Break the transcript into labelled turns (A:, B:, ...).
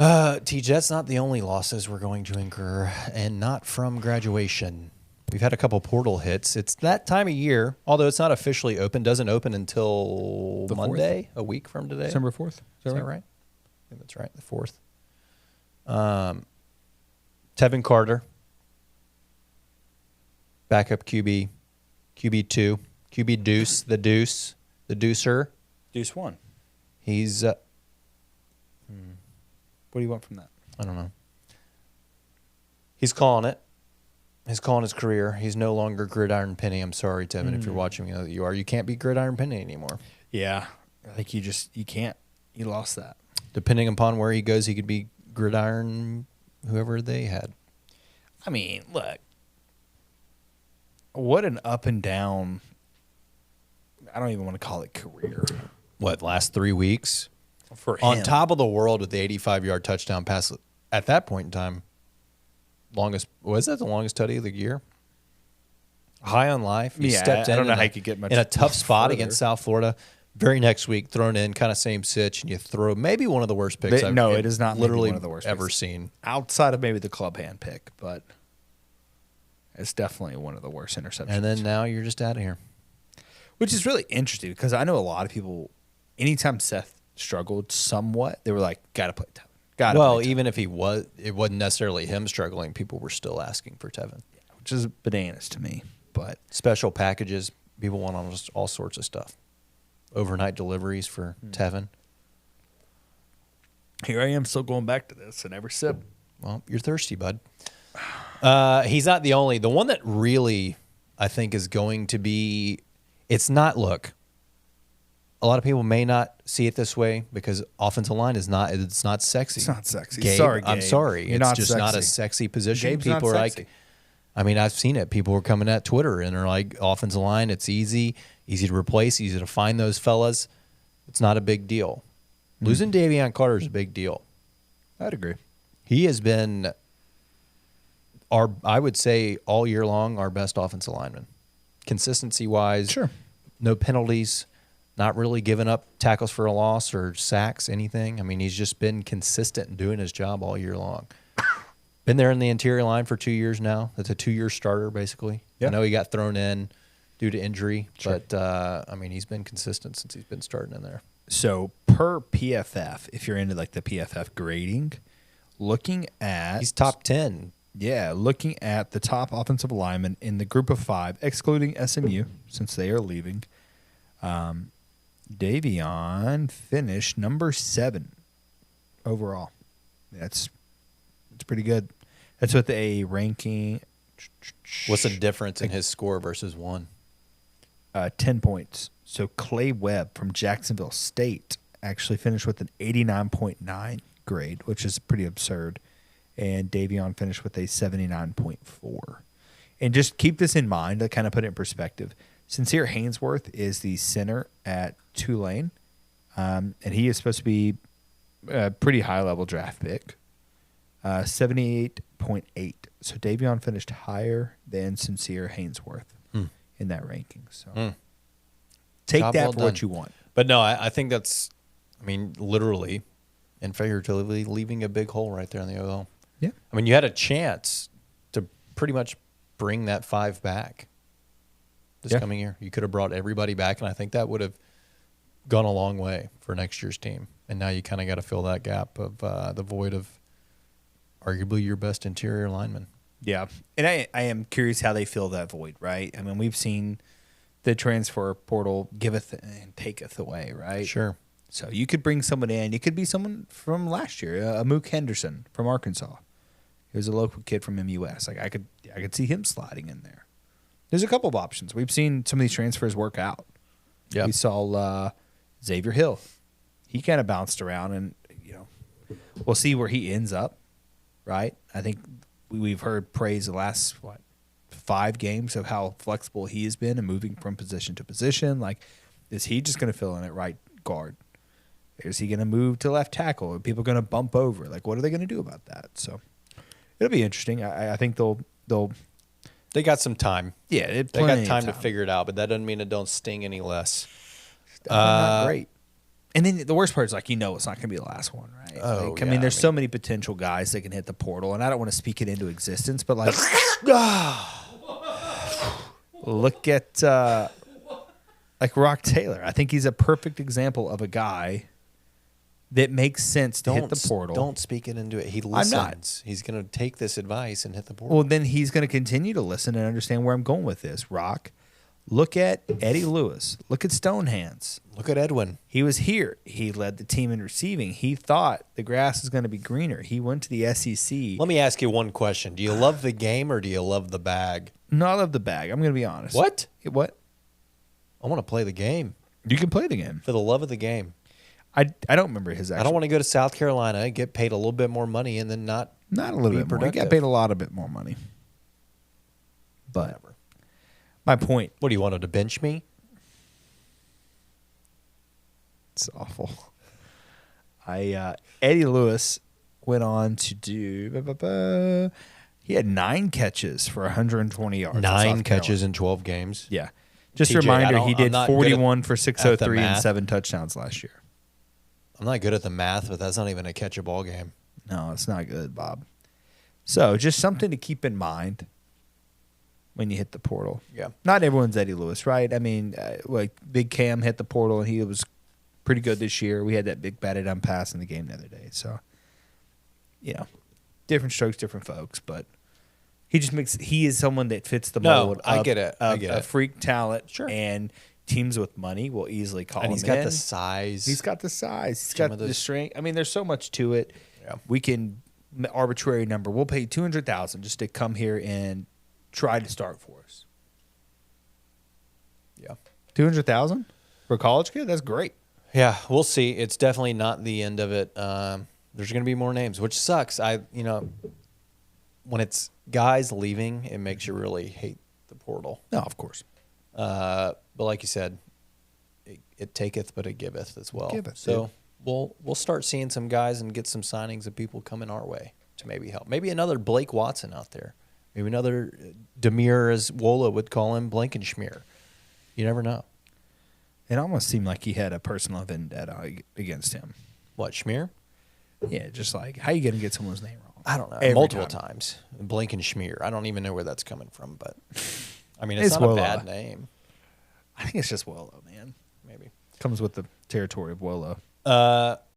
A: TJ, that's not the only losses we're going to incur, and not from graduation. We've had a couple portal hits. It's that time of year, although it's not officially open. Doesn't open until
B: The 4th.
A: Monday, a week from today.
B: December 4th.
A: Is that right? I think that's right, the 4th. Tevin Carter, backup QB, QB2, QB Deuce, the Deucer.
B: Deuce 1.
A: He's,
B: What do you want from that?
A: I don't know. He's calling it. He's calling his career. He's no longer Gridiron Penny. I'm sorry, Tevin, if you're watching, you know that you are. You can't be Gridiron Penny anymore.
B: Yeah. I think you can't. You lost that.
A: Depending upon where he goes, he could be Gridiron whoever they had.
B: I mean, look. What an up and down. I don't even want to call it career.
A: What, last 3 weeks?
B: For him.
A: On top of the world with the 85-yard touchdown pass. At that point in time, was that the longest tutty of the year? High on life. He stepped in.
B: I don't know how you could get much
A: in a tough spot
B: further.
A: against South Florida. Very next week, thrown in, kind of same sitch, and you throw maybe one of the worst picks I've
B: it is not
A: literally
B: one of the worst
A: ever
B: picks.
A: seen.
B: Outside of maybe the club hand pick, but it's definitely one of the worst interceptions.
A: And then now you're just out of here.
B: Which is really interesting because I know a lot of people, anytime Seth struggled somewhat, they were like, got to play Tevin.
A: Even if it wasn't necessarily him struggling, people were still asking for Tevin.
B: Yeah, which is bananas to me. But
A: special packages, people want almost all sorts of stuff. Overnight deliveries for Tevin.
B: Here I am still going back to this and every sip.
A: Well, you're thirsty, bud. He's not the only. The one that really, I think, is going to be, it's not, look, a lot of people may not see it this way because offensive line is not, it's not sexy.
B: It's not sexy.
A: Gabe,
B: Sorry, Gabe.
A: I'm sorry.
B: You're
A: it's
B: not
A: just
B: sexy.
A: not a sexy position.
B: Gabe's
A: People
B: not
A: are
B: sexy.
A: like, I mean, I've seen it. People were coming at Twitter and they're like, offensive line, it's easy to replace, easy to find those fellas. It's not a big deal. Losing Davion Carter is a big deal.
B: I'd agree.
A: He has been I would say all year long, our best offensive lineman. Consistency-wise,
B: Sure.
A: No penalties, not really giving up tackles for a loss or sacks, anything. I mean, he's just been consistent in doing his job all year long. Been there in the interior line for 2 years now. That's a 2-year starter, basically.
B: Yeah.
A: I know he got thrown in due to injury,
B: Sure.
A: but, I mean, he's been consistent since he's been starting in there.
B: So per PFF, if you're into like the PFF grading, looking at
A: He's top 10.
B: Yeah, looking at the top offensive linemen in the group of 5, excluding SMU since they are leaving, Davion finished number 7 overall. It's pretty good. That's with a ranking.
A: What's the difference in his score versus one?
B: 10 points. So Clay Webb from Jacksonville State actually finished with an 89.9 grade, which is pretty absurd. And Davion finished with a 79.4. And just keep this in mind to kind of put it in perspective. Sincere Haynesworth is the center at Tulane, and he is supposed to be a pretty high-level draft pick, 78.8. So Davion finished higher than Sincere Haynesworth in that ranking. So take
A: Job
B: that
A: well
B: for
A: done.
B: what you want.
A: But no, I think that's, I mean, literally and figuratively leaving a big hole right there in the OL.
B: Yeah.
A: I mean, you had a chance to pretty much bring that 5 back this coming year. You could have brought everybody back, and I think that would have gone a long way for next year's team. And now you kind of got to fill that gap of the void of arguably your best interior lineman.
B: Yeah. And I am curious how they fill that void, right? I mean, we've seen the transfer portal giveth and taketh away, right?
A: Sure.
B: So you could bring someone in. You could be someone from last year, a Mook Henderson from Arkansas. He was a local kid from MUS. Like I could see him sliding in there. There's a couple of options. We've seen some of these transfers work out.
A: Yeah.
B: We saw Xavier Hill. He kind of bounced around, and we'll see where he ends up. Right? I think we've heard praise the last 5 games of how flexible he has been and moving from position to position. Like, is he just going to fill in at right guard? Is he going to move to left tackle? Are people going to bump over? Like, what are they going to do about that? So it'll be interesting. I think they'll.
A: They got some time.
B: Yeah,
A: They got time to figure it out, but that doesn't mean it don't sting any less.
B: Not great. And then the worst part is, like, it's not going to be the last one, right?
A: Oh,
B: like, I mean, there's so many potential guys that can hit the portal, and I don't want to speak it into existence, but, like, look at, like, Rock Taylor. I think he's a perfect example of a guy that makes sense to hit the portal.
A: Don't speak it into it. He listens. He's going to take this advice and hit the portal.
B: Well, then he's going to continue to listen and understand where I'm going with this. Rock, look at Eddie Lewis. Look at Stonehands.
A: Look at Edwin.
B: He was here. He led the team in receiving. He thought the grass was going to be greener. He went to the SEC.
A: Let me ask you one question. Do you love the game or do you love the bag?
B: No, I love the bag. I'm going to be honest.
A: What?
B: What?
A: I want to play the game.
B: You can play the game.
A: For the love of the game.
B: I don't remember his actual.
A: I don't want to go to South Carolina and get paid a little bit more money and then not
B: a little bit more. He got paid a bit more money. But
A: whatever.
B: My point.
A: What, do you want him to bench me?
B: It's awful. Eddie Lewis went on to do. He had 9 catches for 120 yards.
A: 9 catches in 12 games.
B: Yeah. Just
A: TJ,
B: a reminder, he did 41 for 603 and 7 touchdowns last year.
A: I'm not good at the math, but that's not even a catch a ball game.
B: No, it's not good, Bob. So just something to keep in mind when you hit the portal.
A: Yeah.
B: Not everyone's Eddie Lewis, right? I mean, like Big Cam hit the portal, and he was pretty good this year. We had that big batted down pass in the game the other day. So, different strokes, different folks, but he is someone that fits the mold.
A: I get it.
B: A freak talent.
A: Sure.
B: And teams with money will easily call him in.
A: And he's got the size.
B: He's got the size. He's got the strength. I mean, there's so much to it. Yeah. We can arbitrary number. We'll pay $200,000 just to come here and try to start for us.
A: Yeah.
B: $200,000 for a college kid? That's great.
A: Yeah, we'll see. It's definitely not the end of it. There's going to be more names, which sucks. When it's guys leaving, it makes you really hate the portal.
B: No, of course.
A: But like you said, it taketh, but it giveth as well.
B: So
A: we'll start seeing some guys and get some signings of people coming our way to maybe help. Maybe another Blake Watson out there. Maybe another Demir, as Wola would call him, Blankenschmeer. You never know.
B: It almost seemed like he had a personal vendetta against him.
A: What, Schmear?
B: Yeah, just like, how you going to get someone's name wrong?
A: I don't know. Multiple times. Blankenschmeer. I don't even know where that's coming from, but I mean, it's not
B: Wola.
A: a bad name.
B: I think it's just Wolo, man.
A: Maybe.
B: Comes with the territory of Wolo.